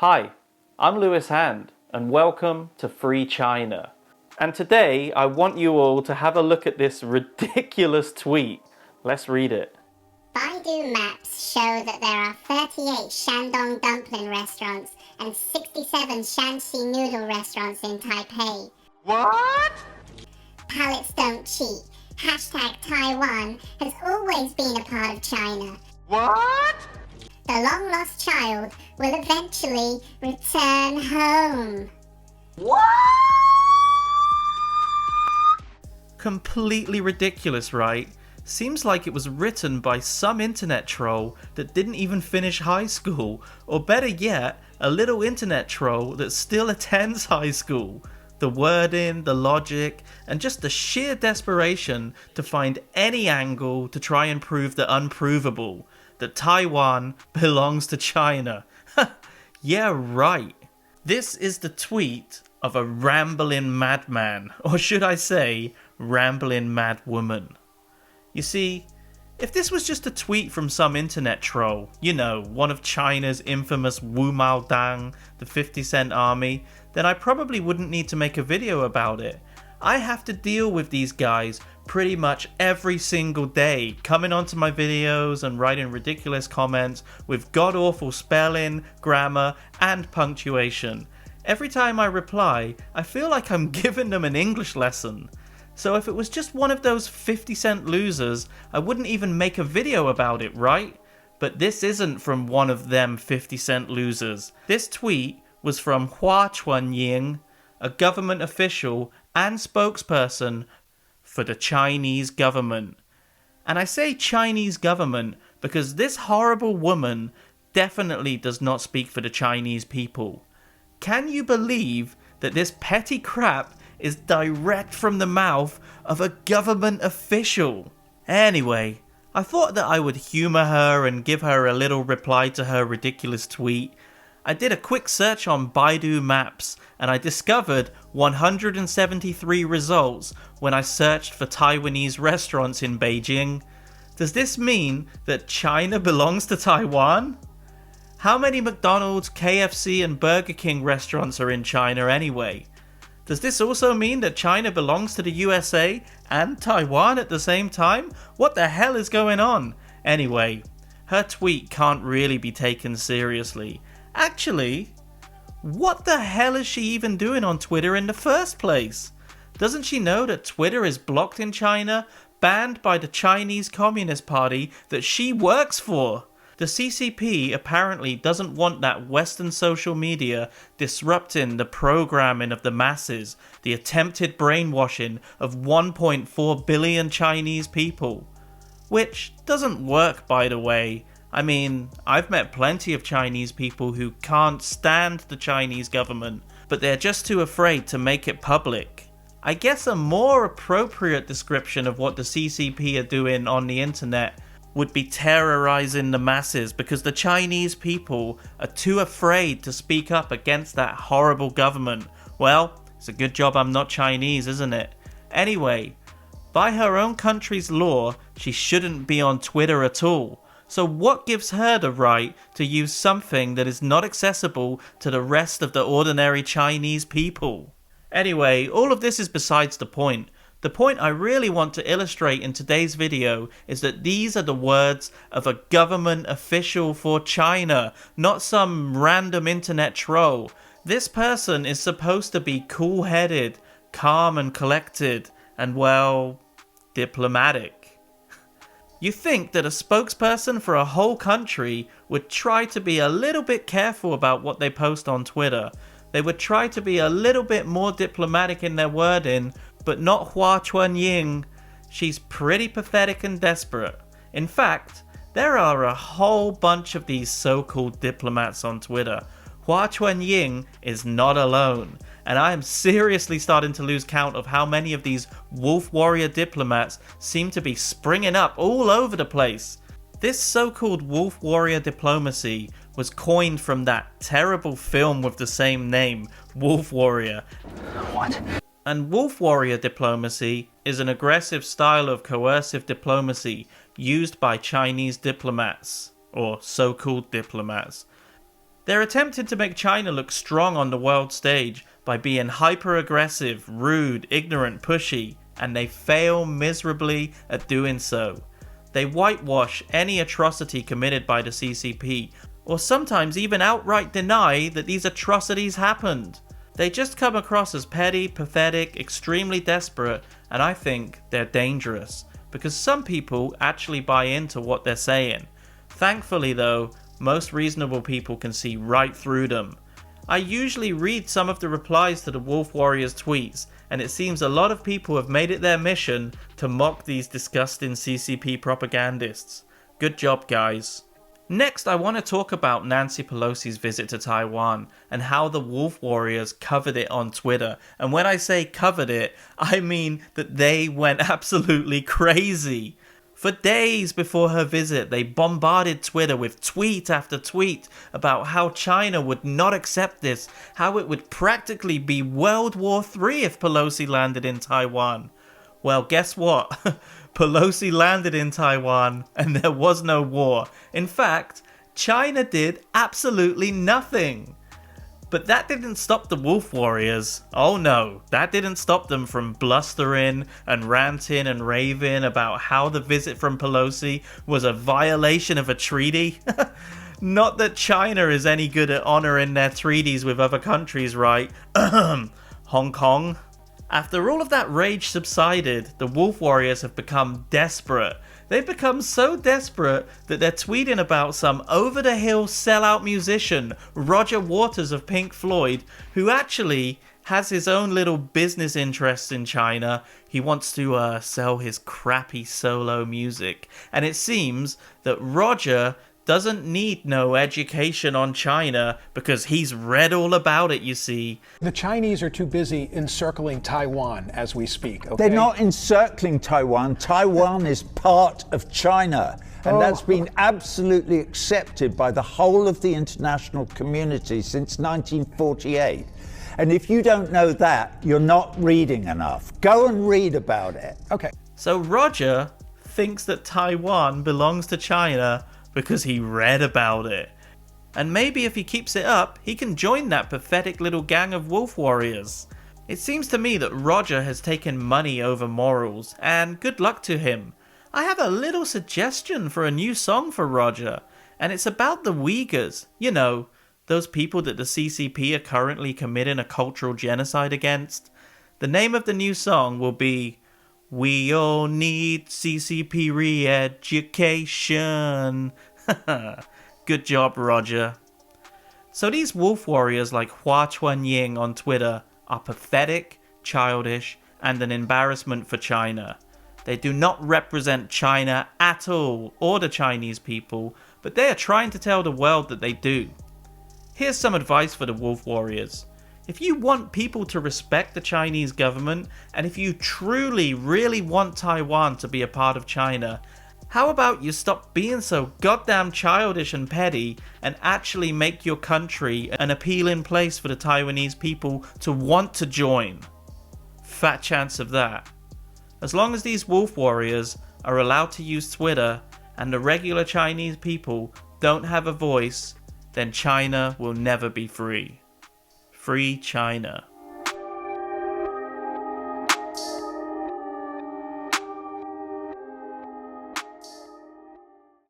Hi, I'm Lewis Hand, and welcome to Free China. And today I want you all to have a look at this ridiculous tweet. Let's read it. Baidu maps show that there are 38 Shandong dumpling restaurants and 67 Shanxi noodle restaurants in Taipei. What? Palates don't cheat. #Taiwan has always been a part of China. What? The long-lost child will eventually return home. What? Completely ridiculous, right? Seems like it was written by some internet troll that didn't even finish high school, or better yet, a little internet troll that still attends high school. The wording, the logic, and just the sheer desperation to find any angle to try and prove the unprovable, that Taiwan belongs to China. Yeah, right. This is the tweet of a rambling madman, or should I say, rambling mad woman. You see, if this was just a tweet from some internet troll, you know, one of China's infamous Wu Mao Dang, the 50 Cent Army, then I probably wouldn't need to make a video about it. I have to deal with these guys pretty much every single day, coming onto my videos and writing ridiculous comments with god-awful spelling, grammar, and punctuation. Every time I reply, I feel like I'm giving them an English lesson. So if it was just one of those 50-cent losers, I wouldn't even make a video about it, right? But this isn't from one of them 50-cent losers. This tweet was from Hua Chunying, a government official and spokesperson for the Chinese government. And I say Chinese government because this horrible woman definitely does not speak for the Chinese people. Can you believe that this petty crap is direct from the mouth of a government official? Anyway, I thought that I would humour her and give her a little reply to her ridiculous tweet. I did a quick search on Baidu Maps and I discovered 173 results when I searched for Taiwanese restaurants in Beijing. Does this mean that China belongs to Taiwan? How many McDonald's, KFC and Burger King restaurants are in China anyway? Does this also mean that China belongs to the USA and Taiwan at the same time? What the hell is going on? Anyway, her tweet can't really be taken seriously. Actually, what the hell is she even doing on Twitter in the first place? Doesn't she know that Twitter is blocked in China, banned by the Chinese Communist Party that she works for? The CCP apparently doesn't want that Western social media disrupting the programming of the masses, the attempted brainwashing of 1.4 billion Chinese people. Which doesn't work, by the way. I mean, I've met plenty of Chinese people who can't stand the Chinese government, but they're just too afraid to make it public. I guess a more appropriate description of what the CCP are doing on the internet would be terrorizing the masses because the Chinese people are too afraid to speak up against that horrible government. Well, it's a good job I'm not Chinese, isn't it? Anyway, by her own country's law, she shouldn't be on Twitter at all. So what gives her the right to use something that is not accessible to the rest of the ordinary Chinese people? Anyway, all of this is besides the point. The point I really want to illustrate in today's video is that these are the words of a government official for China, not some random internet troll. This person is supposed to be cool-headed, calm and collected, and well, diplomatic. You think that a spokesperson for a whole country would try to be a little bit careful about what they post on Twitter. They would try to be a little bit more diplomatic in their wording, but not Hua Chunying. She's pretty pathetic and desperate. In fact, there are a whole bunch of these so-called diplomats on Twitter. Hua Chunying is not alone, and I am seriously starting to lose count of how many of these wolf warrior diplomats seem to be springing up all over the place. This so-called wolf warrior diplomacy was coined from that terrible film with the same name, Wolf Warrior. What? And wolf warrior diplomacy is an aggressive style of coercive diplomacy used by Chinese diplomats, or so-called diplomats. They're attempting to make China look strong on the world stage by being hyper-aggressive, rude, ignorant, pushy, and they fail miserably at doing so. They whitewash any atrocity committed by the CCP, or sometimes even outright deny that these atrocities happened. They just come across as petty, pathetic, extremely desperate, and I think they're dangerous, because some people actually buy into what they're saying. Thankfully though, most reasonable people can see right through them. I usually read some of the replies to the Wolf Warriors tweets, and it seems a lot of people have made it their mission to mock these disgusting CCP propagandists. Good job, guys. Next, I want to talk about Nancy Pelosi's visit to Taiwan and how the Wolf Warriors covered it on Twitter. And when I say covered it, I mean that they went absolutely crazy. For days before her visit, they bombarded Twitter with tweet after tweet about how China would not accept this, how it would practically be World War III if Pelosi landed in Taiwan. Well, guess what? Pelosi landed in Taiwan and there was no war. In fact, China did absolutely nothing. But that didn't stop the Wolf Warriors. Oh no, that didn't stop them from blustering and ranting and raving about how the visit from Pelosi was a violation of a treaty. Not that China is any good at honoring their treaties with other countries, right? Hong Kong. After all of that rage subsided, the Wolf Warriors have become desperate. They've become so desperate that they're tweeting about some over-the-hill sellout musician, Roger Waters of Pink Floyd, who actually has his own little business interests in China. He wants to sell his crappy solo music. And it seems that Roger doesn't need no education on China because he's read all about it, you see. The Chinese are too busy encircling Taiwan as we speak, okay? They're not encircling Taiwan. Taiwan is part of China. And that's been absolutely accepted by the whole of the international community since 1948. And if you don't know that, you're not reading enough. Go and read about it. Okay. So Roger thinks that Taiwan belongs to China because he read about it. And maybe if he keeps it up, he can join that pathetic little gang of Wolf Warriors. It seems to me that Roger has taken money over morals, and good luck to him. I have a little suggestion for a new song for Roger, and it's about the Uyghurs. You know, those people that the CCP are currently committing a cultural genocide against. The name of the new song will be "We All Need CCP Re-Education." Good job, Roger. So these Wolf Warriors like Hua Chuanying on Twitter are pathetic, childish, and an embarrassment for China. They do not represent China at all, or the Chinese people, but they are trying to tell the world that they do. Here's some advice for the Wolf Warriors. If you want people to respect the Chinese government, and if you truly, really want Taiwan to be a part of China, how about you stop being so goddamn childish and petty and actually make your country an appealing place for the Taiwanese people to want to join? Fat chance of that. As long as these Wolf Warriors are allowed to use Twitter and the regular Chinese people don't have a voice, then China will never be free. Free China.